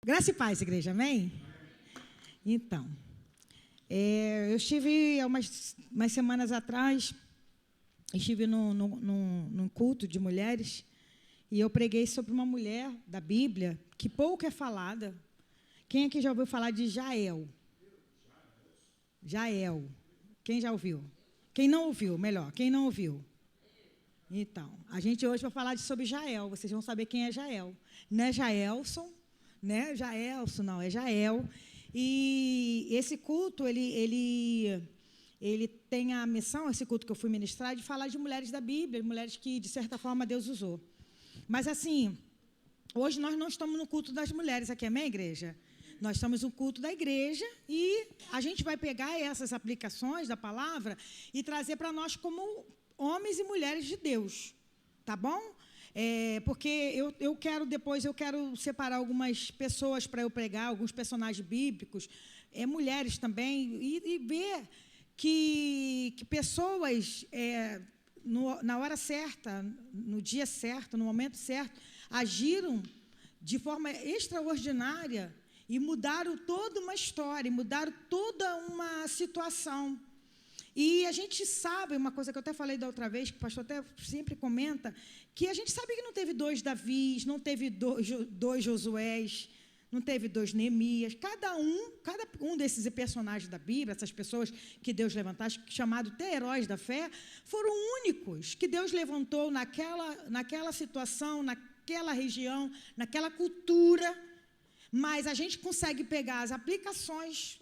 Graça e paz, igreja, amém? Então, eu estive há umas semanas atrás, estive num culto de mulheres e eu preguei sobre uma mulher da Bíblia que pouco é falada. Quem aqui já ouviu falar de Jael? Jael. Quem já ouviu? Quem não ouviu, melhor, quem não ouviu? Então, a gente hoje vai falar sobre Jael, vocês vão saber quem é Jael. Não é Jaelson, né? Jaelson, não, é Jael. E esse culto, ele tem a missão, esse culto que eu fui ministrar, de falar de mulheres da Bíblia, mulheres que, de certa forma, Deus usou. Mas, assim, hoje nós não estamos no culto das mulheres aqui, amém, igreja? Nós estamos no culto da igreja e a gente vai pegar essas aplicações da palavra e trazer para nós como homens e mulheres de Deus, tá bom? Porque eu quero separar algumas pessoas para eu pregar, alguns personagens bíblicos, mulheres também, e ver que pessoas, na hora certa, no dia certo, no momento certo, agiram de forma extraordinária e mudaram toda uma história, mudaram toda uma situação. E a gente sabe, uma coisa que eu até falei da outra vez, que o pastor até sempre comenta, que a gente sabe que não teve 2 Davis, não teve 2 Josués, não teve 2 Neemias. Cada um desses personagens da Bíblia, essas pessoas que Deus levantou, chamados até heróis da fé, foram únicos que Deus levantou naquela situação, naquela região, naquela cultura. Mas a gente consegue pegar as aplicações,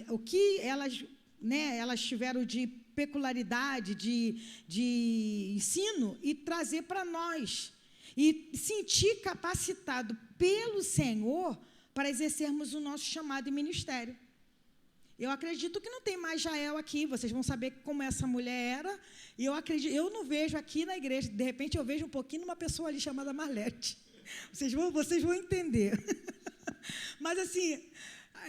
o que elas tiveram de peculiaridade, de ensino, e trazer para nós. E sentir capacitado pelo Senhor para exercermos o nosso chamado e ministério. Eu acredito que não tem mais Jael aqui, vocês vão saber como essa mulher era, e eu não vejo aqui na igreja, de repente eu vejo um pouquinho uma pessoa ali chamada Marlete. Vocês vão entender. Mas assim,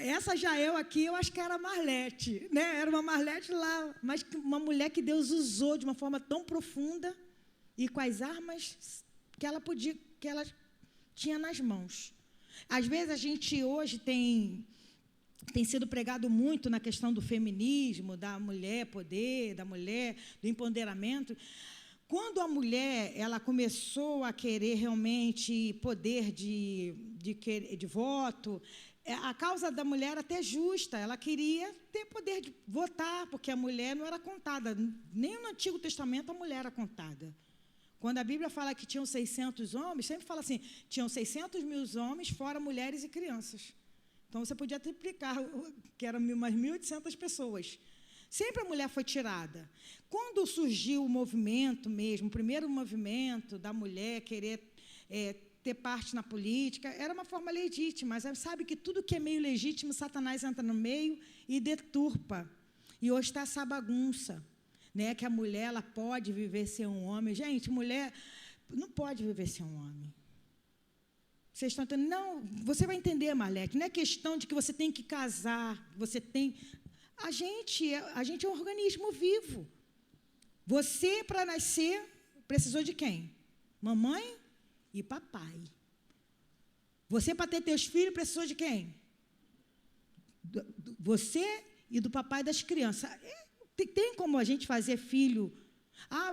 essa Jael aqui, eu acho que era Marlete, né? Era uma Marlete lá, mas uma mulher que Deus usou de uma forma tão profunda e com as armas que ela tinha nas mãos. Às vezes a gente hoje tem sido pregado muito na questão do feminismo, da mulher poder, da mulher, do empoderamento. Quando a mulher ela começou a querer realmente poder de voto, a causa da mulher era até justa, ela queria ter poder de votar, porque a mulher não era contada, nem no Antigo Testamento a mulher era contada. Quando a Bíblia fala que tinham 600 homens, sempre fala assim, tinham 600 mil homens, fora mulheres e crianças. Então, você podia triplicar, que eram umas 1.800 pessoas. Sempre a mulher foi tirada. Quando surgiu o movimento mesmo, o primeiro movimento da mulher querer ter parte na política, era uma forma legítima, mas sabe que tudo que é meio legítimo, Satanás entra no meio e deturpa. E hoje está essa bagunça, né, que a mulher ela pode viver sem um homem. Gente, mulher não pode viver sem um homem. Vocês estão entendendo? Não, você vai entender, Marlete, não é questão de que você tem que casar, você tem... A gente é um organismo vivo. Você, para nascer, precisou de quem? Mamãe e papai. Você, para ter teus filhos, precisou de quem? Você e do papai das crianças. Tem como a gente fazer filho?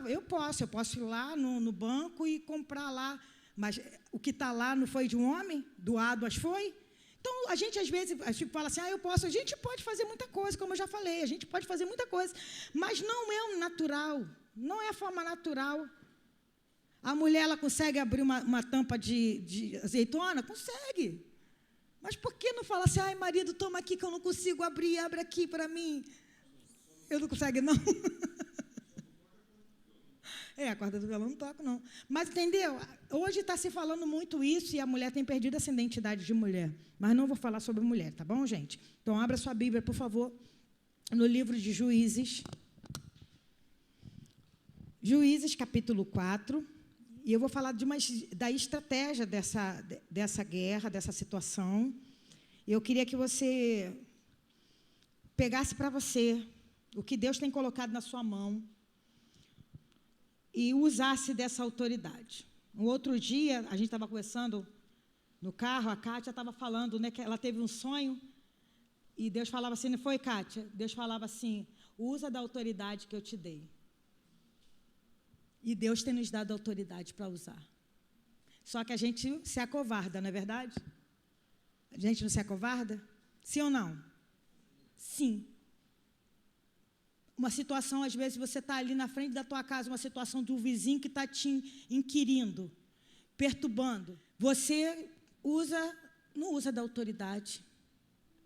Eu posso ir lá no banco e comprar lá. Mas o que está lá não foi de um homem? Doado, mas foi? Então, a gente, às vezes, fala assim, eu posso. A gente pode fazer muita coisa, como eu já falei, a gente pode fazer muita coisa, mas não é o natural, não é a forma natural. A mulher, ela consegue abrir uma tampa de azeitona? Consegue. Mas por que não fala assim, marido, toma aqui que eu não consigo abrir, abre aqui para mim? Eu não consigo, não. A corda do violão não toco, não. Mas, entendeu? Hoje está se falando muito isso e a mulher tem perdido essa identidade de mulher. Mas não vou falar sobre mulher, tá bom, gente? Então, abra sua Bíblia, por favor, no livro de Juízes. Juízes, capítulo 4. E eu vou falar da estratégia dessa guerra, dessa situação. Eu queria que você pegasse para você o que Deus tem colocado na sua mão e usasse dessa autoridade. Um outro dia, a gente estava conversando no carro, a Kátia estava falando, né, que ela teve um sonho, e Deus falava assim, não foi, Kátia? Deus falava assim, usa da autoridade que eu te dei. E Deus tem nos dado autoridade para usar. Só que a gente se acovarda, não é verdade? A gente não se acovarda? Sim ou não? Sim. Uma situação, às vezes, você está ali na frente da tua casa, uma situação do vizinho que está te inquirindo, perturbando. Você não usa da autoridade.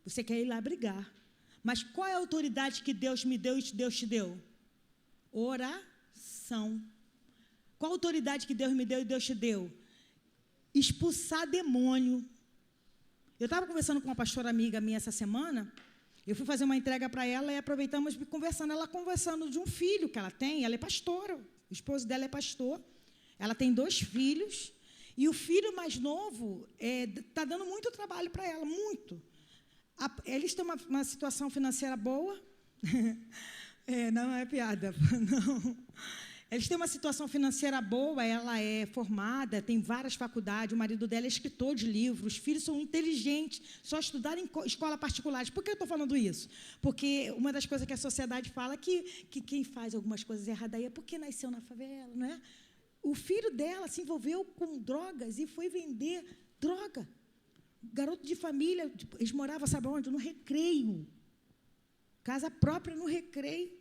Você quer ir lá brigar. Mas qual é a autoridade que Deus me deu e Deus te deu? Oração. Qual a autoridade que Deus me deu e Deus te deu? Expulsar demônio. Eu estava conversando com uma pastora amiga minha essa semana. Eu fui fazer uma entrega para ela e aproveitamos conversando. Ela conversando de um filho que ela tem. Ela é pastora. O esposo dela é pastor. Ela tem 2 filhos. E o filho mais novo está dando muito trabalho para ela, muito. Eles têm uma situação financeira boa. Não é piada, não. Eles têm uma situação financeira boa, ela é formada, tem várias faculdades, o marido dela é escritor de livros, os filhos são inteligentes, só estudaram em escola particular. Por que eu estou falando isso? Porque uma das coisas que a sociedade fala é que quem faz algumas coisas erradas aí é porque nasceu na favela, não é? O filho dela se envolveu com drogas e foi vender droga. Garoto de família, eles moravam, sabe onde? No Recreio. Casa própria no Recreio.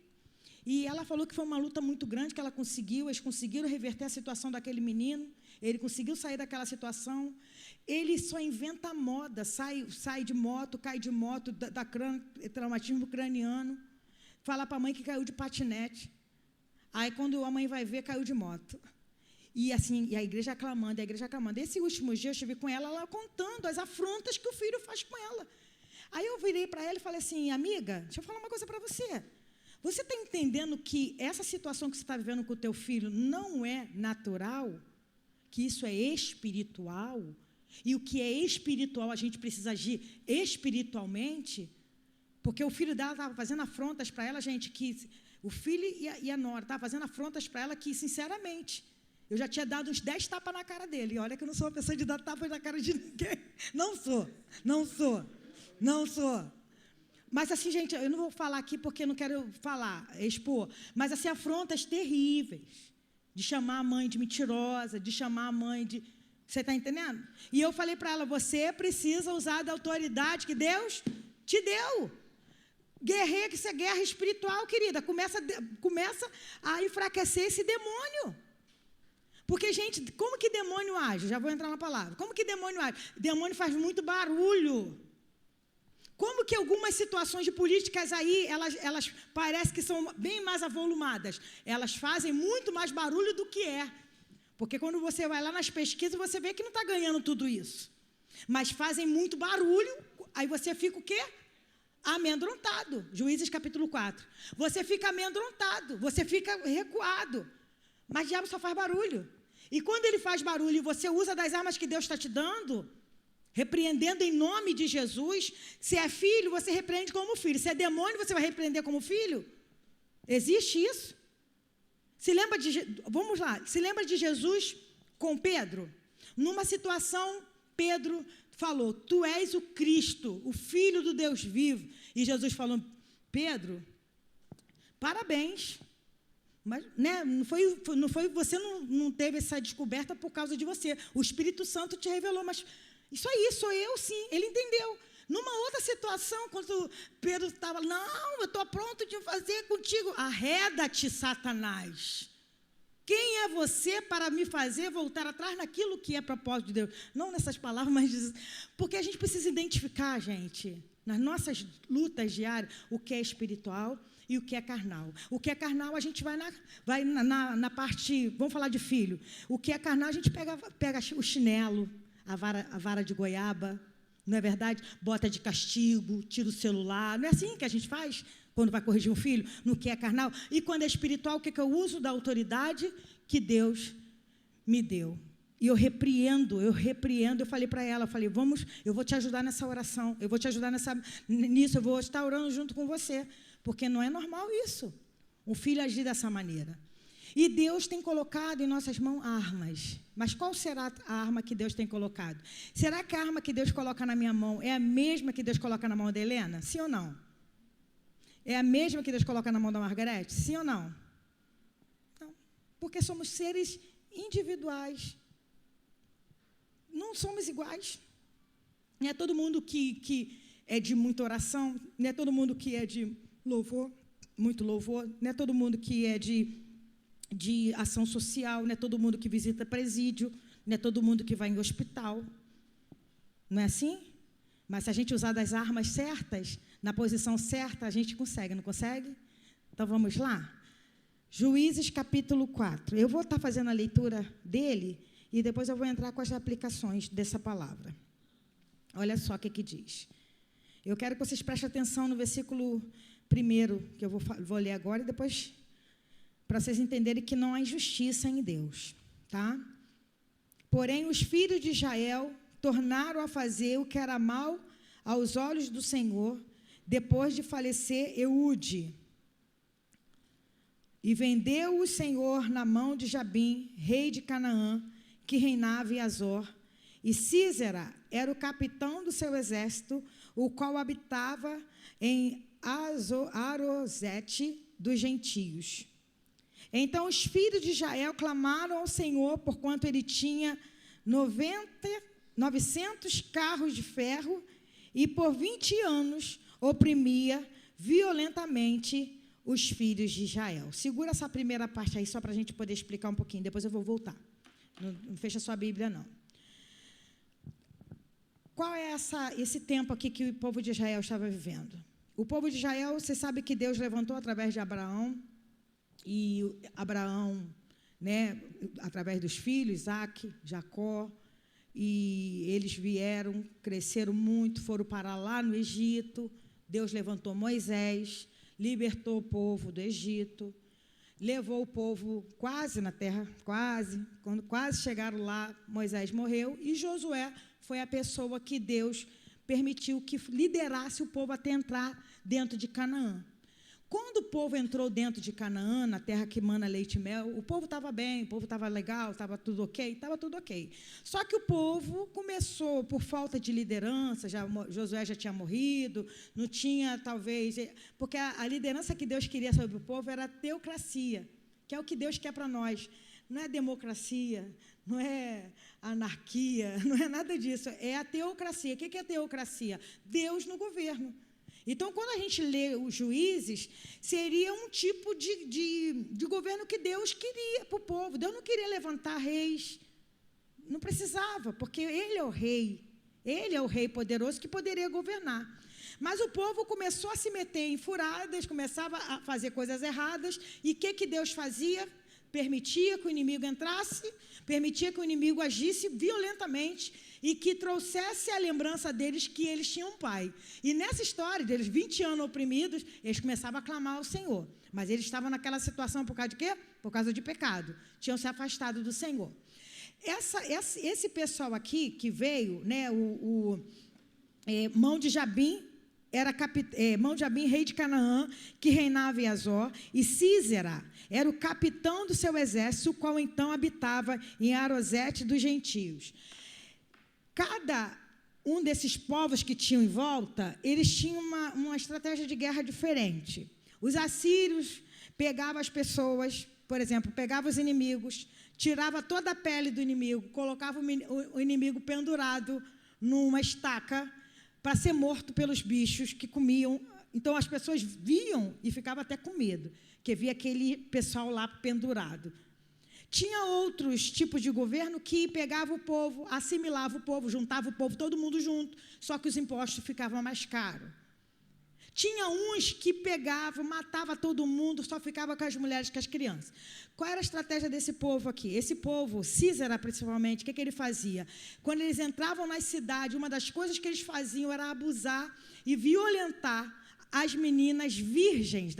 E ela falou que foi uma luta muito grande que eles conseguiram reverter a situação daquele menino, ele conseguiu sair daquela situação. Ele só inventa moda, sai de moto, cai de moto, traumatismo craniano, fala para a mãe que caiu de patinete. Aí, quando a mãe vai ver, caiu de moto. E assim, e a igreja aclamando, Esse último dia eu estive com ela contando as afrontas que o filho faz com ela. Aí eu virei para ela e falei assim, amiga, deixa eu falar uma coisa para você. Você está entendendo que essa situação que você está vivendo com o teu filho não é natural? Que isso é espiritual? E o que é espiritual, a gente precisa agir espiritualmente? Porque o filho dela estava fazendo afrontas para ela, gente, que o filho e a nora estavam fazendo afrontas para ela que, sinceramente, eu já tinha dado uns 10 tapas na cara dele. E olha que eu não sou uma pessoa de dar tapas na cara de ninguém. Não sou. Mas assim, gente, eu não vou falar aqui porque não quero expor. Mas assim, afrontas terríveis. De chamar a mãe de mentirosa, de chamar a mãe de... Você está entendendo? E eu falei para ela, você precisa usar da autoridade que Deus te deu. Guerreia, que isso é guerra espiritual, querida. Começa a enfraquecer esse demônio. Porque, gente, como que demônio age? Já vou entrar na palavra. Como que demônio age? Demônio faz muito barulho. Como que algumas situações de políticas aí, elas parecem que são bem mais avolumadas. Elas fazem muito mais barulho do que é. Porque quando você vai lá nas pesquisas, você vê que não está ganhando tudo isso. Mas fazem muito barulho, aí você fica o quê? Amedrontado. Juízes capítulo 4. Você fica amedrontado, você fica recuado. Mas o diabo só faz barulho. E quando ele faz barulho e você usa das armas que Deus está te dando, repreendendo em nome de Jesus, se é filho, você repreende como filho. Se é demônio, você vai repreender como filho? Existe isso? Vamos lá, se lembra de Jesus com Pedro? Numa situação, Pedro falou, tu és o Cristo, o Filho do Deus vivo. E Jesus falou, Pedro, parabéns. Mas né, você não teve essa descoberta por causa de você. O Espírito Santo te revelou, mas isso aí, sou eu sim. Ele entendeu. Numa outra situação, quando Pedro estava, não, eu estou pronto de fazer contigo. Arreda-te, Satanás. Quem é você para me fazer voltar atrás naquilo que é propósito de Deus? Não nessas palavras, mas... Porque a gente precisa identificar, gente, nas nossas lutas diárias, o que é espiritual e o que é carnal. O que é carnal, a gente vai na parte... Vamos falar de filho. O que é carnal, a gente pega o chinelo, a vara de goiaba, não é verdade? Bota de castigo, tira o celular. Não é assim que a gente faz quando vai corrigir um filho? No que é carnal. E quando é espiritual, o que eu uso da autoridade que Deus me deu? E eu repreendo. Eu falei para ela, eu vou te ajudar nessa oração, eu vou te ajudar nisso, eu vou estar orando junto com você. Porque não é normal isso, um filho agir dessa maneira. E Deus tem colocado em nossas mãos armas. Mas qual será a arma que Deus tem colocado? Será que a arma que Deus coloca na minha mão é a mesma que Deus coloca na mão da Helena? Sim ou não? É a mesma que Deus coloca na mão da Margarete? Sim ou não? Não. Porque somos seres individuais. Não somos iguais. Não é todo mundo que é de muita oração, não é todo mundo que é de louvor, muito louvor, não é todo mundo que é de ação social, não é todo mundo que visita presídio, não é todo mundo que vai em hospital. Não é assim? Mas se a gente usar das armas certas, na posição certa, a gente consegue, não consegue? Então, vamos lá? Juízes, capítulo 4. Eu vou estar fazendo a leitura dele e depois eu vou entrar com as aplicações dessa palavra. Olha só o que diz. Eu quero que vocês prestem atenção no versículo 1, que eu vou ler agora, e depois, para vocês entenderem que não há injustiça em Deus. Tá? Porém, os filhos de Israel tornaram a fazer o que era mal aos olhos do Senhor, depois de falecer Eude. E vendeu o Senhor na mão de Jabim, rei de Canaã, que reinava em Azor, e Sísera era o capitão do seu exército, o qual habitava em Arosete dos gentios. Então os filhos de Israel clamaram ao Senhor, porquanto ele tinha 900 carros de ferro, e por 20 anos oprimia violentamente os filhos de Israel. Segura essa primeira parte aí, só para a gente poder explicar um pouquinho, depois eu vou voltar. Não fecha sua Bíblia, não. Qual é esse tempo aqui que o povo de Israel estava vivendo? O povo de Israel, você sabe que Deus levantou através de Abraão, e Abraão, né, através dos filhos, Isaque, Jacó, e eles vieram, cresceram muito, foram parar lá no Egito. Deus levantou Moisés, libertou o povo do Egito, levou o povo quase na terra, quando quase chegaram lá, Moisés morreu, e Josué foi a pessoa que Deus permitiu que liderasse o povo até entrar dentro de Canaã. Quando o povo entrou dentro de Canaã, na terra que mana leite e mel, o povo estava bem, o povo estava legal, estava tudo ok, estava tudo ok. Só que o povo começou, por falta de liderança, Josué já tinha morrido, não tinha, talvez, porque a liderança que Deus queria sobre o povo era a teocracia, que é o que Deus quer para nós. Não é democracia, não é anarquia, não é nada disso, é a teocracia. O que é a teocracia? Deus no governo. Então, quando a gente lê os Juízes, seria um tipo de governo que Deus queria para o povo. Deus não queria levantar reis, não precisava, porque Ele é o rei poderoso que poderia governar. Mas o povo começou a se meter em furadas, começava a fazer coisas erradas, e o que Deus fazia? Permitia que o inimigo entrasse, permitia que o inimigo agisse violentamente e que trouxesse a lembrança deles que eles tinham um pai. E nessa história deles, 20 anos oprimidos, eles começavam a clamar ao Senhor. Mas eles estavam naquela situação por causa de quê? Por causa de pecado. Tinham se afastado do Senhor. Esse pessoal aqui que veio, né, mão de Jabim, mão de Jabim, rei de Canaã, que reinava em Azor, e Sísera era o capitão do seu exército, o qual então habitava em Arosete dos gentios. Cada um desses povos que tinham em volta, eles tinham uma estratégia de guerra diferente. Os assírios pegavam as pessoas, por exemplo, pegavam os inimigos, tirava toda a pele do inimigo, colocava o inimigo pendurado numa estaca para ser morto pelos bichos que comiam. Então, as pessoas viam e ficavam até com medo, porque via aquele pessoal lá pendurado. Tinha outros tipos de governo que pegava o povo, assimilava o povo, juntava o povo, todo mundo junto, só que os impostos ficavam mais caros. Tinha uns que pegavam, matava todo mundo, só ficava com as mulheres e com as crianças. Qual era a estratégia desse povo aqui? Esse povo, Sísera principalmente, o que ele fazia? Quando eles entravam nas cidades, uma das coisas que eles faziam era abusar e violentar as meninas virgens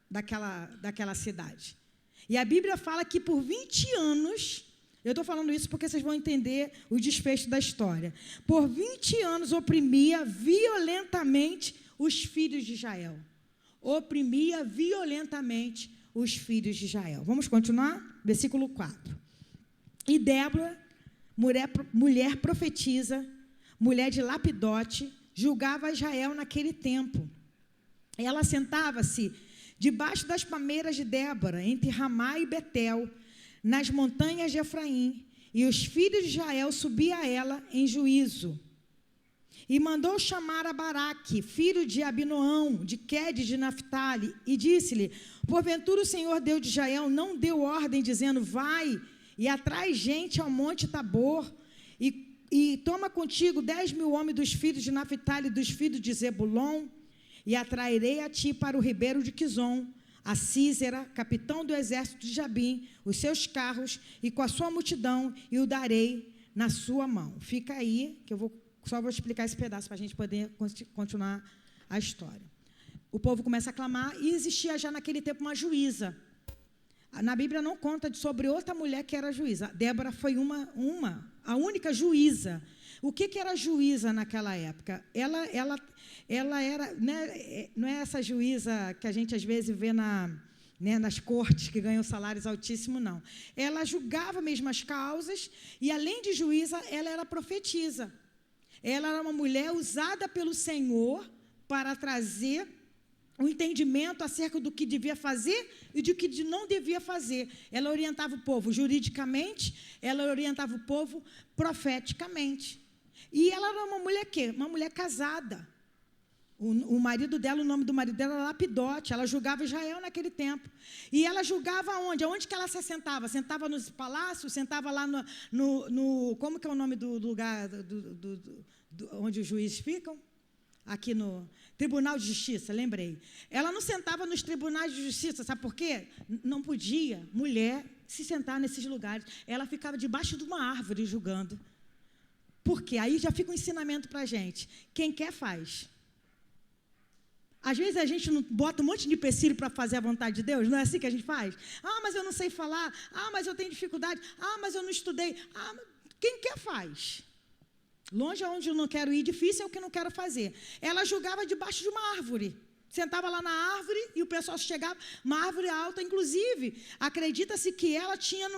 daquela cidade. E a Bíblia fala que por 20 anos, eu estou falando isso porque vocês vão entender o desfecho da história, por 20 anos oprimia violentamente os filhos de Israel. Oprimia violentamente os filhos de Israel. Vamos continuar? Versículo 4. E Débora, mulher profetisa, mulher de Lapidote, julgava Israel naquele tempo. Ela sentava-se debaixo das palmeiras de Débora, entre Ramá e Betel, nas montanhas de Efraim, e os filhos de Israel subiam a ela em juízo. E mandou chamar a Baraque, filho de Abinoão, de Quedes de Naphtali, e disse-lhe: porventura o Senhor Deus de Israel não deu ordem, dizendo: vai e atrai gente ao monte Tabor, e toma contigo 10.000 homens dos filhos de Naphtali e dos filhos de Zebulon, e atrairei a ti para o ribeiro de Quizon, a Sísera, capitão do exército de Jabim, os seus carros, e com a sua multidão, e o darei na sua mão. Fica aí, que eu só vou explicar esse pedaço para a gente poder continuar a história. O povo começa a clamar, e existia já naquele tempo uma juíza. Na Bíblia não conta sobre outra mulher que era juíza. Débora foi a única juíza. O que era juíza naquela época? Ela era, né, não é essa juíza que a gente às vezes vê nas cortes que ganham salários altíssimos, não. Ela julgava mesmo as causas e, além de juíza, ela era profetisa. Ela era uma mulher usada pelo Senhor para trazer o entendimento acerca do que devia fazer e do que não devia fazer. Ela orientava o povo juridicamente, ela orientava o povo profeticamente. E ela era uma mulher quê? Uma mulher casada. O marido dela, o nome do marido dela era Lapidote. Ela julgava Israel naquele tempo. E ela julgava onde? Aonde que ela se sentava? Sentava nos palácios? Sentava lá no como que é o nome do lugar onde os juízes ficam? Aqui no Tribunal de Justiça, lembrei. Ela não sentava nos tribunais de justiça, sabe por quê? Não podia mulher se sentar nesses lugares. Ela ficava debaixo de uma árvore julgando. Por quê? Aí já fica um ensinamento para a gente. Quem quer, faz. Às vezes a gente não bota um monte de empecilho para fazer a vontade de Deus, não é assim que a gente faz? Ah, mas eu não sei falar. Ah, mas eu tenho dificuldade. Ah, mas eu não estudei. Ah, quem quer, faz. Longe aonde eu não quero ir, difícil é o que eu não quero fazer. Ela julgava debaixo de uma árvore. Sentava lá na árvore e o pessoal chegava, uma árvore alta, inclusive, acredita-se que ela tinha no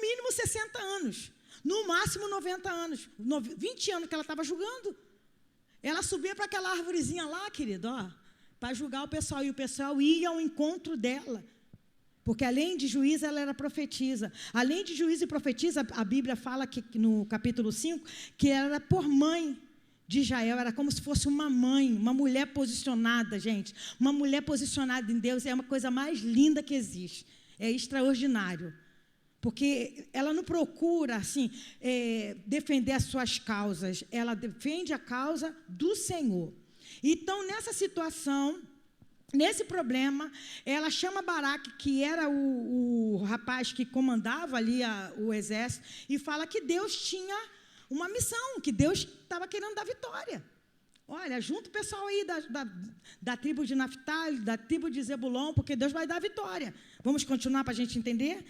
mínimo 60 anos, no máximo 90 anos, 20 anos que ela estava julgando. Ela subia para aquela árvorezinha lá, querido, para julgar o pessoal, e o pessoal ia ao encontro dela. Porque, além de juíza, ela era profetisa. Além de juíza e profetisa, a Bíblia fala que, no capítulo 5, que ela era por mãe de Israel, era como se fosse uma mãe, uma mulher posicionada, gente. Uma mulher posicionada em Deus é uma coisa mais linda que existe. É extraordinário. Porque ela não procura, assim, defender as suas causas. Ela defende a causa do Senhor. Então, nessa situação, nesse problema, ela chama Baraque, que era o rapaz que comandava ali o exército, e fala que Deus tinha uma missão, que Deus estava querendo dar vitória. Olha, junta o pessoal aí da tribo de Naphtali, da tribo de Zebulon, porque Deus vai dar vitória. Vamos continuar para a gente entender?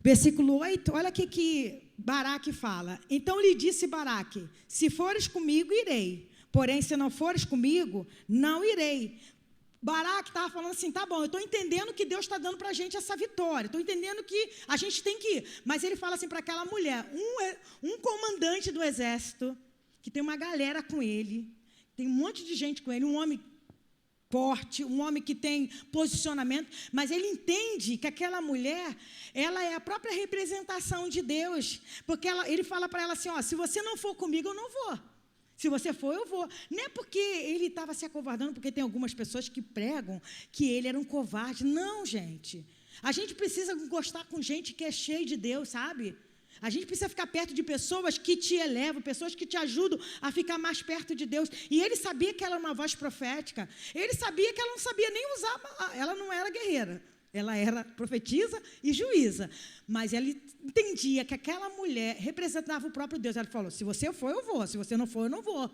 Versículo 8, olha o que Baraque fala. Então lhe disse Baraque: se fores comigo, irei. Porém, se não fores comigo, não irei. Baraque estava falando assim: tá bom, eu estou entendendo que Deus está dando para a gente essa vitória. Estou entendendo que a gente tem que ir. Mas ele fala assim para aquela mulher, um comandante do exército, que tem uma galera com ele, tem um monte de gente com ele, um homem forte, um homem que tem posicionamento, mas ele entende que aquela mulher, ela é a própria representação de Deus, porque ele fala para ela assim: se você não for comigo, eu não vou. Se você for, eu vou. Não é porque ele estava se acovardando, porque tem algumas pessoas que pregam que ele era um covarde. Não, gente. A gente precisa gostar com gente que é cheia de Deus, sabe? A gente precisa ficar perto de pessoas que te elevam, pessoas que te ajudam a ficar mais perto de Deus. E ele sabia que ela era uma voz profética. Ele sabia que ela não sabia nem usar, ela não era guerreira. Ela era profetisa e juíza. Mas ele entendia que aquela mulher representava o próprio Deus. Ela falou: se você for, eu vou. Se você não for, eu não vou.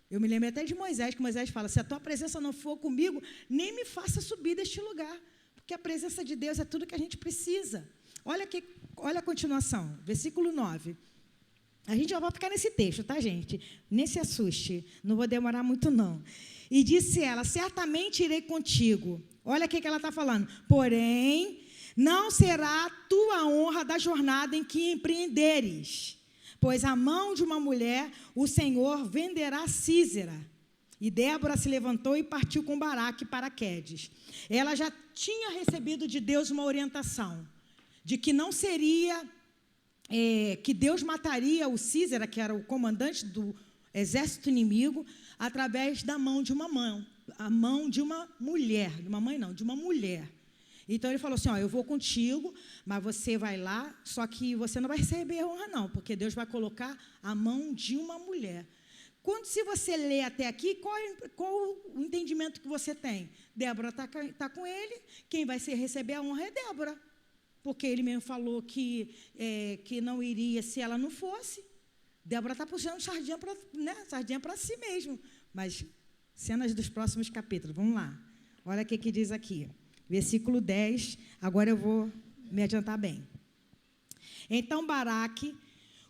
Eu me lembro até de Moisés, que Moisés fala: se a tua presença não for comigo, nem me faça subir deste lugar. Porque a presença de Deus é tudo que a gente precisa. Olha a continuação, versículo 9. A gente já vai ficar nesse texto, tá, gente? Nem se assuste, não vou demorar muito, não. E disse ela: certamente irei contigo, Olha o que ela está falando. Porém, não será tua honra da jornada em que empreenderes, pois a mão de uma mulher o Senhor venderá a Sísera. E Débora se levantou e partiu com Baraque para Quedes. Ela já tinha recebido de Deus uma orientação, de que não seria, que Deus mataria o Sísera, que era o comandante do exército inimigo, através da mão de uma mão, a mão de uma mulher, de uma mãe não, de uma mulher. Então ele falou assim, ó, eu vou contigo, mas você vai lá, só que você não vai receber honra não, porque Deus vai colocar a mão de uma mulher. Se você lê até aqui, qual o entendimento que você tem? Débora está com ele, quem vai receber a honra é Débora, porque ele mesmo falou que não iria se ela não fosse. Débora está puxando sardinha para si mesmo. Mas, cenas dos próximos capítulos, vamos lá. Olha o que diz aqui. Versículo 10, agora eu vou me adiantar bem. Então Baraque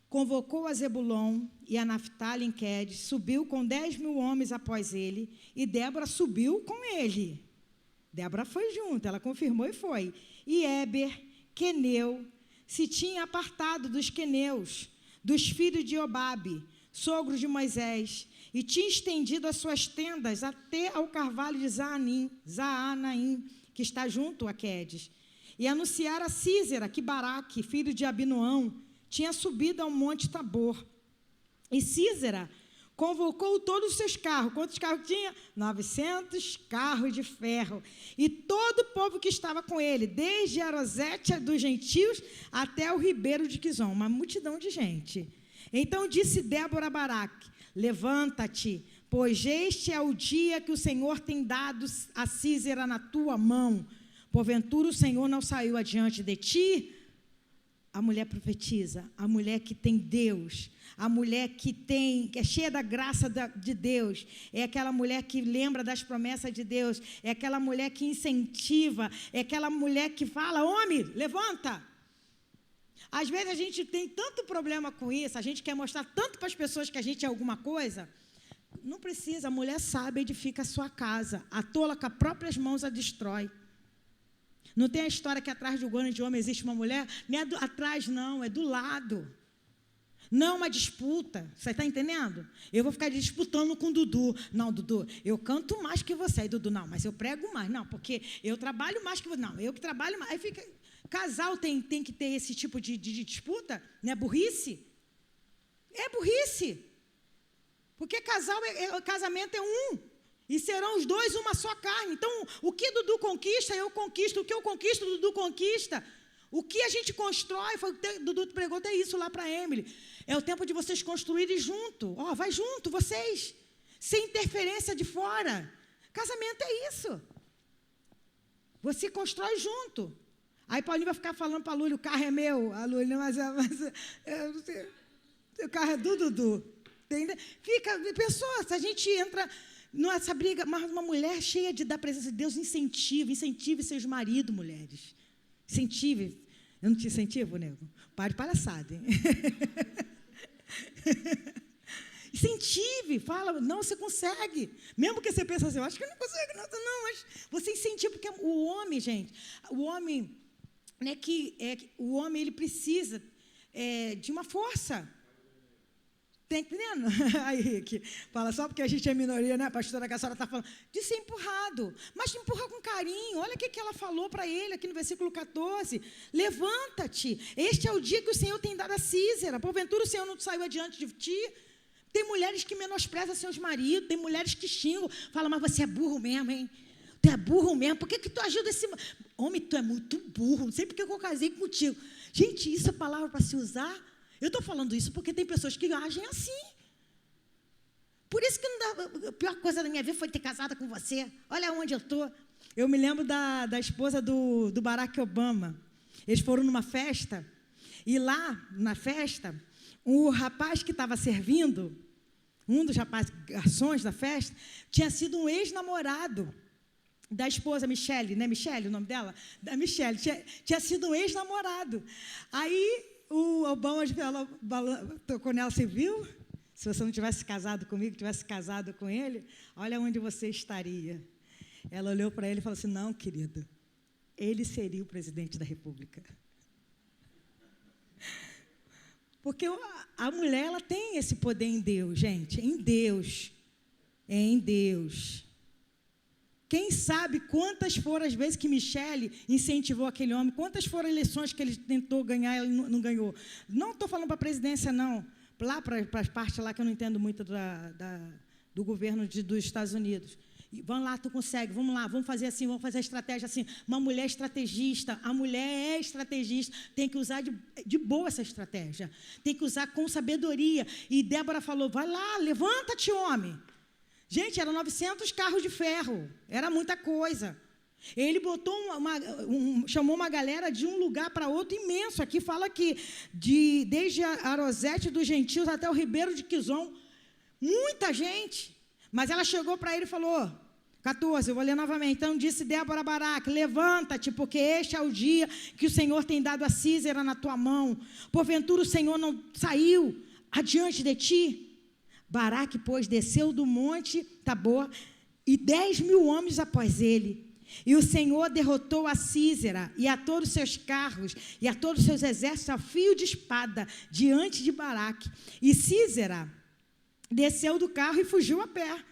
convocou a Zebulon e a Naftali em Quedes, subiu com 10.000 homens após ele, e Débora subiu com ele. Débora foi junto, ela confirmou e foi. E Éber, Queneu, se tinha apartado dos queneus, dos filhos de Obabe, sogros de Moisés, e tinha estendido as suas tendas até ao carvalho de Zaanaim, que está junto a Quedes, e anunciara a Sísera que Baraque, filho de Abinoão, tinha subido ao monte Tabor. E Sísera convocou todos os seus carros. Quantos carros tinha? 900 carros de ferro. E todo o povo que estava com ele, desde Arosete dos gentios até o ribeiro de Quizon, uma multidão de gente. Então disse Débora a Baraque, levanta-te, pois este é o dia que o Senhor tem dado a Sísera na tua mão. Porventura o Senhor não saiu adiante de ti? A mulher profetiza, a mulher que tem Deus, a mulher que é cheia da graça de Deus, é aquela mulher que lembra das promessas de Deus, é aquela mulher que incentiva, é aquela mulher que fala, homem, levanta. Às vezes a gente tem tanto problema com isso, a gente quer mostrar tanto para as pessoas que a gente é alguma coisa. Não precisa, a mulher sábia edifica a sua casa, a tola com as próprias mãos a destrói. Não tem a história que atrás de um grande homem existe uma mulher? Nem é atrás não, é do lado. Não uma disputa, você está entendendo? Eu vou ficar disputando com o Dudu. Não, Dudu, eu canto mais que você. Aí, Dudu, não, mas eu prego mais. Não, porque eu trabalho mais que você. Não, eu que trabalho mais. Aí fica... Casal tem que ter esse tipo de disputa? Não é burrice? É burrice. Porque casamento é um. E serão os dois uma só carne. Então, o que Dudu conquista, eu conquisto. O que eu conquisto, Dudu conquista. O que a gente constrói, Dudu pregou até isso lá para a Emily. É o tempo de vocês construírem junto. Ó, vai junto, vocês. Sem interferência de fora. Casamento é isso. Você constrói junto. Aí Paulinho vai ficar falando para a Lúlia, o carro é meu. A Lúlia, mas eu não sei, o carro é do Dudu. Entende? Fica, pessoa, se a gente entra nessa briga, mas uma mulher cheia da presença de Deus, incentive seus maridos, mulheres. Incentive. Eu não te incentivo, nego? Para de palhaçada, hein? Incentive, fala, não, você consegue. Mesmo que você pense assim, eu acho que eu não consigo, não, mas você incentiva, porque o homem, gente, o homem, né, o homem, ele precisa de uma força. Está entendendo? Aí, que fala, só porque a gente é minoria, né? A pastora Cassara está falando, de ser empurrado. Mas empurra com carinho. Olha o que ela falou para ele aqui no versículo 14. Levanta-te. Este é o dia que o Senhor tem dado a Sísera. Porventura o Senhor não saiu adiante de ti. Tem mulheres que menosprezam seus maridos. Tem mulheres que xingam. Fala, mas você é burro mesmo, hein? Tu é burro mesmo. Por que tu agiu desse... Homem, tu é muito burro. Não sei porque eu casei contigo. Gente, isso é palavra para se usar... Eu estou falando isso porque tem pessoas que agem assim. Por isso que não dá, a pior coisa da minha vida foi ter casado com você. Olha onde eu estou. Eu me lembro da esposa do Barack Obama. Eles foram numa festa, e lá, na festa, o rapaz que estava servindo, um dos rapazes, garçons da festa, tinha sido um ex-namorado da esposa Michele, né? Michele, o nome dela? Da Michele. Tinha sido um ex-namorado. Aí... o Obama tocou nela, você viu? Se você não tivesse casado comigo, tivesse casado com ele, olha onde você estaria. Ela olhou para ele e falou assim, não, querido, ele seria o presidente da República. Porque a mulher, ela tem esse poder em Deus, gente, em Deus. É em Deus. Quem sabe quantas foram as vezes que Michele incentivou aquele homem, quantas foram eleições que ele tentou ganhar e ele não ganhou. Não estou falando para a presidência, não. Lá para as partes lá que eu não entendo muito do governo dos Estados Unidos. Vamos lá, tu consegue, vamos lá, vamos fazer assim, vamos fazer a estratégia assim. Uma mulher estrategista, a mulher é estrategista, tem que usar de boa essa estratégia, tem que usar com sabedoria. E Débora falou, vai lá, levanta-te, homem. Gente, eram 900 carros de ferro, era muita coisa. Ele botou chamou uma galera de um lugar para outro imenso. Aqui fala que desde a Rosete dos Gentios até o Ribeiro de Quizon, muita gente. Mas ela chegou para ele e falou, 14, eu vou ler novamente. Então disse Débora a Baraque, levanta-te, porque este é o dia que o Senhor tem dado a Sísera na tua mão. Porventura o Senhor não saiu adiante de ti? Baraque, pois, desceu do monte Tabor, e 10.000 homens após ele. E o Senhor derrotou a Sísera, e a todos os seus carros, e a todos os seus exércitos, a fio de espada, diante de Baraque. E Sísera desceu do carro e fugiu a pé.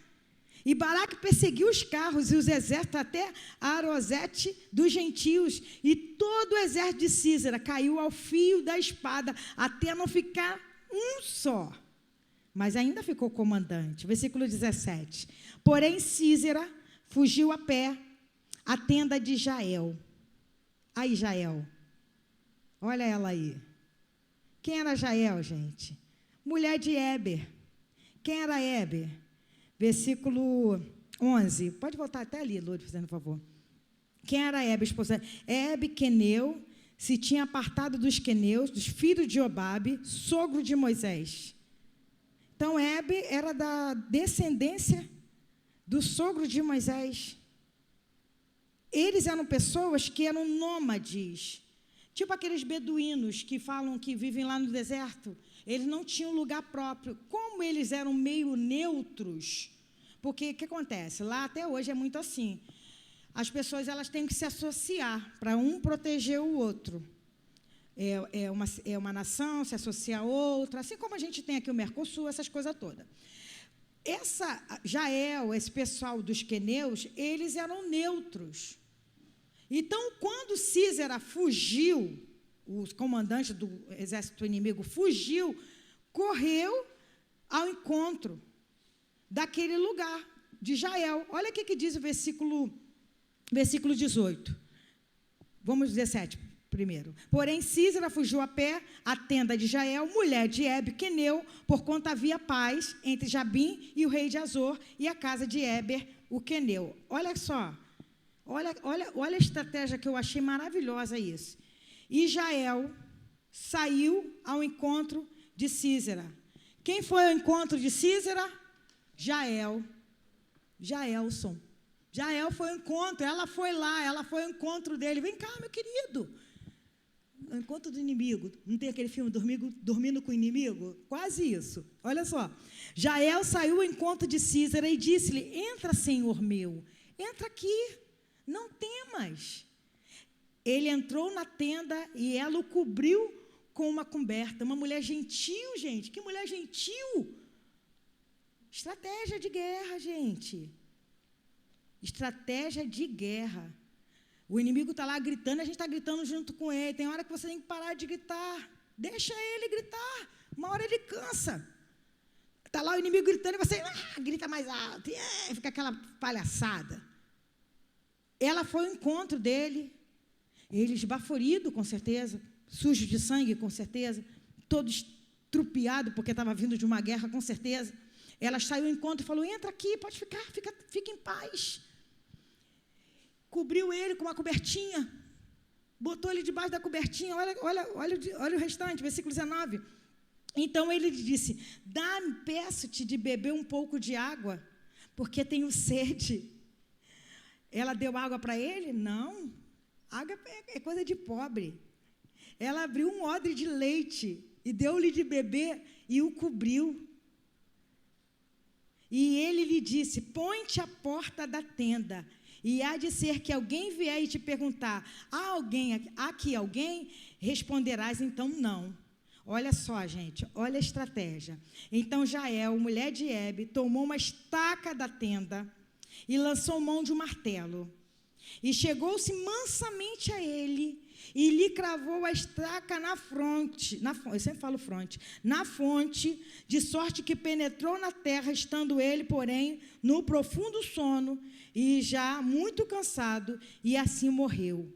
E Baraque perseguiu os carros e os exércitos até a Arosete dos gentios. E todo o exército de Sísera caiu ao fio da espada, até não ficar um só. Mas ainda ficou comandante. Versículo 17. Porém, Sísera fugiu a pé à tenda de Jael. Aí, Jael. Olha ela aí. Quem era Jael, gente? Mulher de Éber. Quem era Éber? Versículo 11. Pode voltar até ali, Lourdes, fazendo favor. Quem era Éber, esposa? Éber, queneu, se tinha apartado dos queneus, dos filhos de Jobabe, sogro de Moisés. Então, Éber era da descendência do sogro de Moisés. Eles eram pessoas que eram nômades, tipo aqueles beduínos que falam que vivem lá no deserto. Eles não tinham lugar próprio. Como eles eram meio neutros, porque o que acontece? Lá até hoje é muito assim. As pessoas elas têm que se associar para um proteger o outro. É uma nação, se associa a outra, assim como a gente tem aqui o Mercosul, essas coisas todas. Jael, esse pessoal dos queneus, eles eram neutros. Então, quando Sísera fugiu, o comandante do exército inimigo fugiu, correu ao encontro daquele lugar de Jael. Olha o que diz o versículo 18. Vamos 17 primeiro. Porém, Sísera fugiu a pé à tenda de Jael, mulher de Éber, queneu, porquanto havia paz entre Jabim e o rei de Azor e a casa de Éber, o queneu. Olha só, olha a estratégia que eu achei maravilhosa isso. E Jael saiu ao encontro de Sísera. Quem foi ao encontro de Sísera? Jaelson. Jael foi ao encontro, ela foi lá, ela foi ao encontro dele. Vem cá, meu querido. O encontro do inimigo. Não tem aquele filme Dormindo com o Inimigo? Quase isso. Olha só. Jael saiu ao encontro de Sísera e disse-lhe, entra, Senhor meu, entra aqui, não temas. Ele entrou na tenda e ela o cobriu com uma coberta. Uma mulher gentil, gente. Que mulher gentil. Estratégia de guerra, gente. Estratégia de guerra. O inimigo está lá gritando, a gente está gritando junto com ele. Tem hora que você tem que parar de gritar. Deixa ele gritar. Uma hora ele cansa. Está lá o inimigo gritando e você grita mais alto. E fica aquela palhaçada. Ela foi ao encontro dele. Ele esbaforido, com certeza. Sujo de sangue, com certeza. Todo estrupiado, porque estava vindo de uma guerra, com certeza. Ela saiu ao encontro e falou, entra aqui, pode ficar, fica em paz. Cobriu ele com uma cobertinha, botou ele debaixo da cobertinha, olha o restante, versículo 19. Então ele lhe disse, peço-te de beber um pouco de água, porque tenho sede. Ela deu água para ele? Não, água é coisa de pobre. Ela abriu um odre de leite e deu-lhe de beber e o cobriu. E ele lhe disse, põe-te à porta da tenda E há de ser que alguém vier e te perguntar, há aqui alguém? Responderás, então, não. Olha só, gente, olha a estratégia. Então, Jael, mulher de Hebe, tomou uma estaca da tenda e lançou mão de um martelo. E chegou-se mansamente a ele e lhe cravou a estaca na fronte, eu sempre falo fronte, na fonte, de sorte que penetrou na terra, estando ele, porém, no profundo sono e já muito cansado, e assim morreu.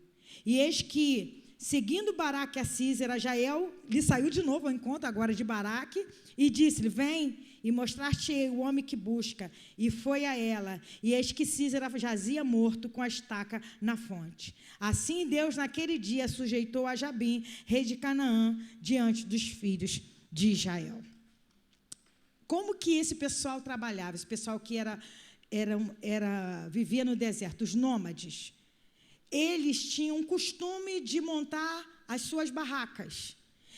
E eis que, seguindo Baraque a Sísera, Jael lhe saiu de novo ao encontro agora de Baraque e disse-lhe, vem e mostrar-te o homem que busca. E foi a ela, e eis que Sísera jazia morto com a estaca na fonte. Assim Deus naquele dia sujeitou a Jabim, rei de Canaã, diante dos filhos de Israel. Como que esse pessoal trabalhava? Esse pessoal que vivia no deserto, os nômades. Eles tinham o costume de montar as suas barracas.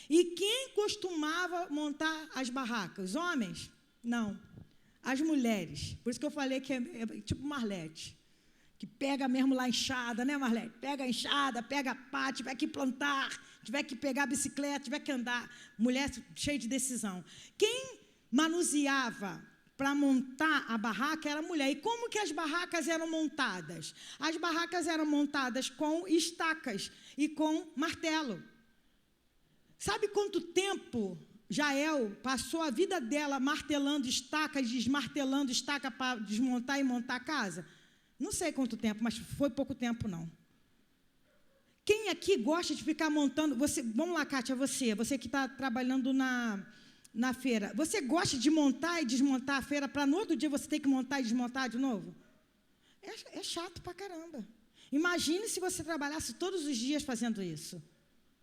E quem costumava montar as barracas? Os homens? Não. As mulheres. Por isso que eu falei que é tipo Marlete, que pega mesmo lá a enxada, né, Marlete? Pega a enxada, pega a pá, tiver que plantar, tiver que pegar a bicicleta, tiver que andar. Mulher cheia de decisão. Quem manuseava para montar a barraca era a mulher. E como que as barracas eram montadas? As barracas eram montadas com estacas e com martelo. Sabe quanto tempo Jael passou a vida dela martelando estaca, desmartelando estaca para desmontar e montar a casa? Não sei quanto tempo, mas foi pouco tempo, não. Quem aqui gosta de ficar montando... Vamos lá, Kátia, você que está trabalhando na feira, você gosta de montar e desmontar a feira para no outro dia você ter que montar e desmontar de novo? É chato pra caramba. Imagine se você trabalhasse todos os dias fazendo isso.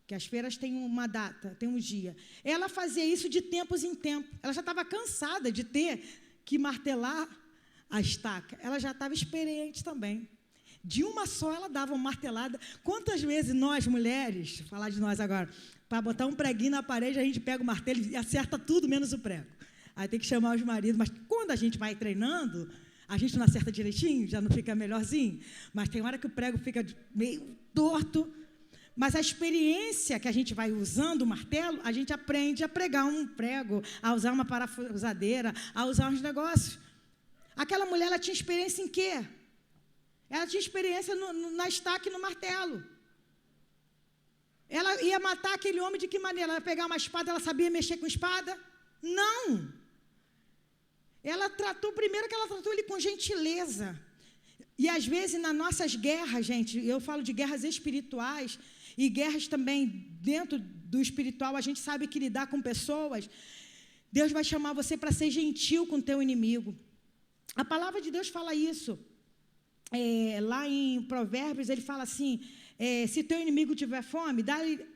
Que as feiras têm uma data, tem um dia. Ela fazia isso de tempos em tempos. Ela já estava cansada de ter que martelar a estaca. Ela já estava experiente também. De uma só ela dava uma martelada. Quantas vezes nós, mulheres, vou falar de nós agora, para botar um preguinho na parede, a gente pega o martelo e acerta tudo menos o prego. Aí tem que chamar os maridos. Mas quando a gente vai treinando, a gente não acerta direitinho, já não fica melhorzinho. Mas tem hora que o prego fica meio torto. Mas a experiência que a gente vai usando o martelo, a gente aprende a pregar um prego, a usar uma parafusadeira, a usar uns negócios. Aquela mulher, ela tinha experiência em quê? Ela tinha experiência na estaca e no martelo. Ela ia matar aquele homem de que maneira? Ela ia pegar uma espada, ela sabia mexer com espada? Não. Primeiro que ela tratou ele com gentileza. E às vezes nas nossas guerras, gente, eu falo de guerras espirituais, e guerras também dentro do espiritual, a gente sabe que lidar com pessoas, Deus vai chamar você para ser gentil com o teu inimigo. A palavra de Deus fala isso. Lá em Provérbios, ele fala assim, se teu inimigo tiver fome, dá-lhe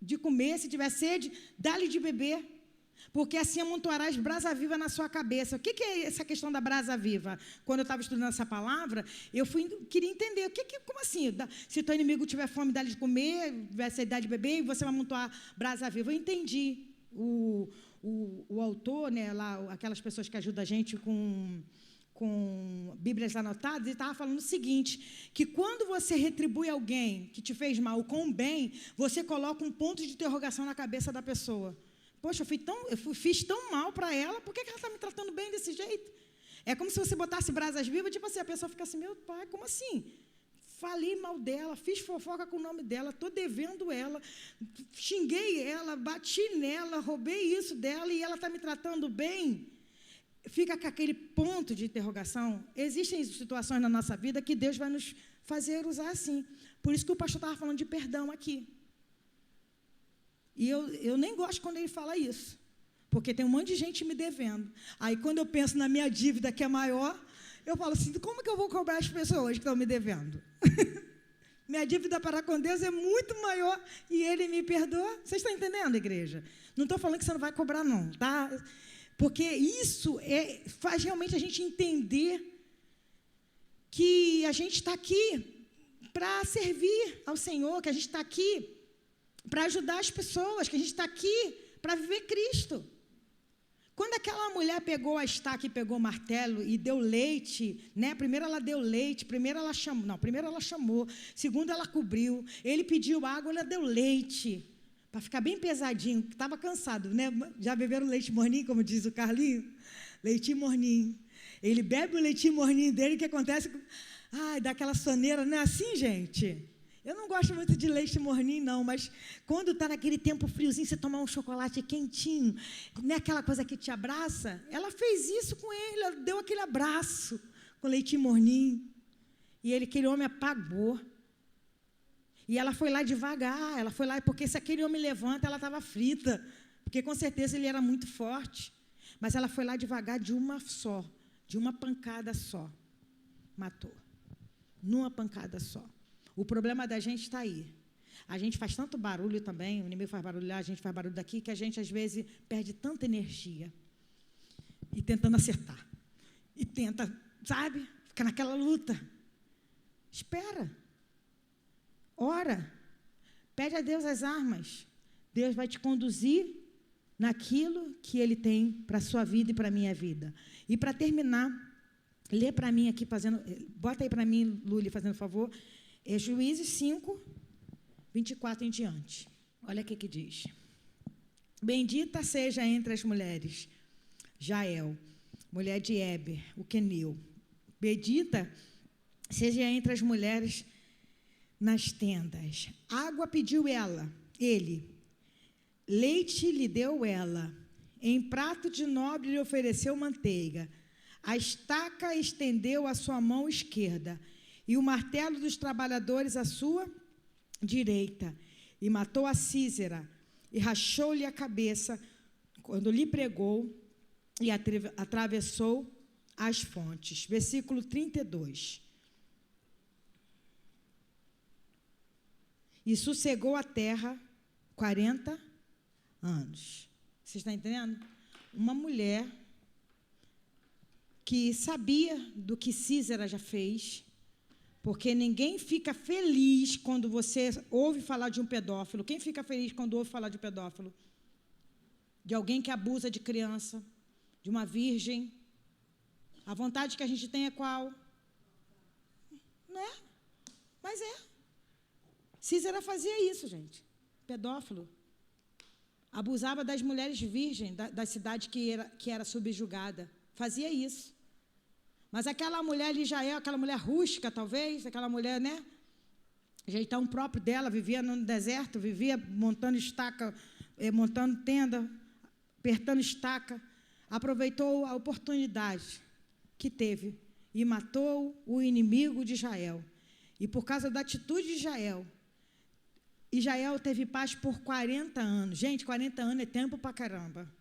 de comer, se tiver sede, dá-lhe de beber. Porque assim amontoarás brasa viva na sua cabeça. O que é essa questão da brasa viva? Quando eu estava estudando essa palavra, queria entender. Como assim? Se o teu inimigo tiver fome, dá-lhe de comer, tiver sede, dá-lhe de beber, e você vai amontoar brasa viva. Eu entendi. O autor, né, lá, aquelas pessoas que ajudam a gente com Bíblias anotadas, ele estava falando o seguinte, que quando você retribui alguém que te fez mal com bem, você coloca um ponto de interrogação na cabeça da pessoa. Poxa, eu fiz tão mal para ela, por que ela está me tratando bem desse jeito? É como se você botasse brasas vivas, tipo assim, a pessoa fica assim, meu pai, como assim? Falei mal dela, fiz fofoca com o nome dela, estou devendo ela, xinguei ela, bati nela, roubei isso dela e ela está me tratando bem. Fica com aquele ponto de interrogação. Existem situações na nossa vida que Deus vai nos fazer usar assim. Por isso que o pastor estava falando de perdão aqui. E eu nem gosto quando ele fala isso, porque tem um monte de gente me devendo. Aí, quando eu penso na minha dívida, que é maior, eu falo assim, como que eu vou cobrar as pessoas que estão me devendo? Minha dívida para com Deus é muito maior e Ele me perdoa. Vocês estão entendendo, igreja? Não estou falando que você não vai cobrar, não, tá? Porque isso faz realmente a gente entender que a gente está aqui para servir ao Senhor, que a gente está aqui para ajudar as pessoas, que a gente está aqui para viver Cristo. Quando aquela mulher pegou a estaca e pegou o martelo e deu leite, né? Primeiro ela deu leite, primeiro ela chamou, segundo ela cobriu, ele pediu água, ela deu leite, para ficar bem pesadinho, estava cansado, né? Já beberam leite morninho, como diz o Carlinho? Leitinho morninho. Ele bebe o leitinho morninho dele, o que acontece? Ai, dá aquela soneira, não é assim, gente? Eu não gosto muito de leite morninho, não, mas quando está naquele tempo friozinho, você tomar um chocolate quentinho, não é aquela coisa que te abraça? Ela fez isso com ele, ela deu aquele abraço com leitinho morninho. E aquele homem apagou. E ela foi lá devagar, ela foi lá, porque se aquele homem levanta, ela estava frita, porque com certeza ele era muito forte. Mas ela foi lá devagar de uma só, de uma pancada só. Matou. Numa pancada só. O problema da gente está aí. A gente faz tanto barulho também, o inimigo faz barulho lá, a gente faz barulho daqui, que a gente, às vezes, perde tanta energia. E tentando acertar. E tenta, sabe? Fica naquela luta. Espera. Ora. Pede a Deus as armas. Deus vai te conduzir naquilo que Ele tem para a sua vida e para a minha vida. E para terminar, lê para mim aqui, bota aí para mim, Luli, fazendo favor, é Juízes 5, 24 em diante. Olha o que diz. Bendita seja entre as mulheres Jael, mulher de Heber, o queneu. Bendita seja entre as mulheres nas tendas. Água pediu ele. Leite lhe deu ela. Em prato de nobre lhe ofereceu manteiga. A estaca estendeu a sua mão esquerda e o martelo dos trabalhadores à sua direita. E matou a Sísera e rachou-lhe a cabeça quando lhe pregou e atravessou as fontes. Versículo 32. E sossegou a terra 40 anos. Você está entendendo? Uma mulher que sabia do que Sísera já fez, porque ninguém fica feliz quando você ouve falar de um pedófilo. Quem fica feliz quando ouve falar de um pedófilo? De alguém que abusa de criança, de uma virgem. A vontade que a gente tem é qual? Não é? Mas é. Sísera fazia isso, gente. Pedófilo. Abusava das mulheres virgens da cidade que era subjugada. Fazia isso. Mas aquela mulher ali, Jael, aquela mulher rústica, talvez, aquela mulher, né? Jeitão próprio dela, vivia no deserto, vivia montando estaca, montando tenda, apertando estaca. Aproveitou a oportunidade que teve e matou o inimigo de Jael. E por causa da atitude de Jael, Jael teve paz por 40 anos. Gente, 40 anos é tempo pra caramba.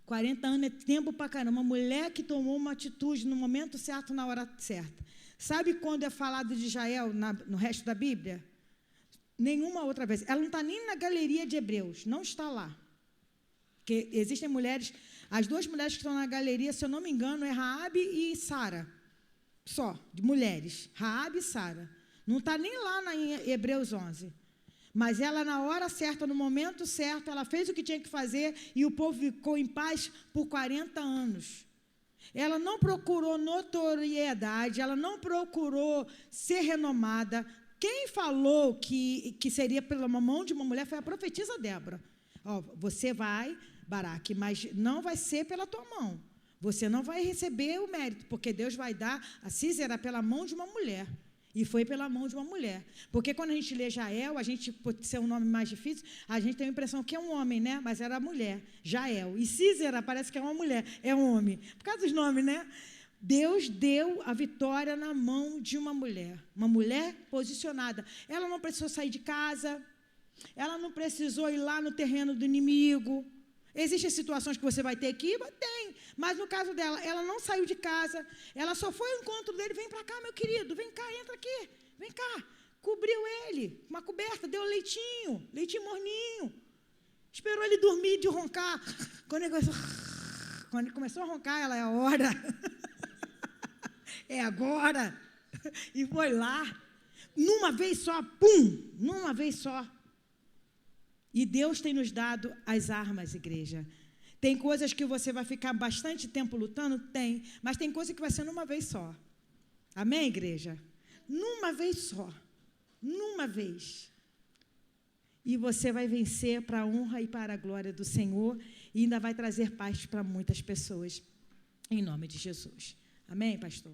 40 anos é tempo pra caramba. Uma mulher que tomou uma atitude no momento certo, na hora certa. Sabe quando é falado de Jael no resto da Bíblia? Nenhuma outra vez. Ela não está nem na galeria de Hebreus, não está lá. Porque existem mulheres, as duas mulheres que estão na galeria, se eu não me engano, é Raabe e Sara. Só, de mulheres. Raabe e Sara. Não está nem lá em Hebreus 11. Mas ela, na hora certa, no momento certo, ela fez o que tinha que fazer e o povo ficou em paz por 40 anos. Ela não procurou notoriedade, ela não procurou ser renomada. Quem falou que seria pela mão de uma mulher foi a profetisa Débora. Ó, você vai, Baraque, mas não vai ser pela tua mão. Você não vai receber o mérito, porque Deus vai dar a Sísera pela mão de uma mulher. E foi pela mão de uma mulher. Porque quando a gente lê Jael, a gente, por ser um nome mais difícil, a gente tem a impressão que é um homem, né? Mas era mulher, Jael. E Sísera parece que é uma mulher, é um homem. Por causa dos nomes, né? Deus deu a vitória na mão de uma mulher posicionada. Ela não precisou sair de casa, ela não precisou ir lá no terreno do inimigo. Existem situações que você vai ter que ir? Tem. Mas no caso dela, ela não saiu de casa, ela só foi ao encontro dele, vem para cá, meu querido, vem cá, entra aqui, vem cá. Cobriu ele, uma coberta, deu leitinho morninho. Esperou ele dormir de roncar. Quando ele começou a roncar, ela é a hora. É agora. E foi lá. Numa vez só, pum, numa vez só. E Deus tem nos dado as armas, igreja. Tem coisas que você vai ficar bastante tempo lutando? Tem. Mas tem coisa que vai ser numa vez só. Amém, igreja? Numa vez só. Numa vez. E você vai vencer para a honra e para a glória do Senhor e ainda vai trazer paz para muitas pessoas. Em nome de Jesus. Amém, pastor?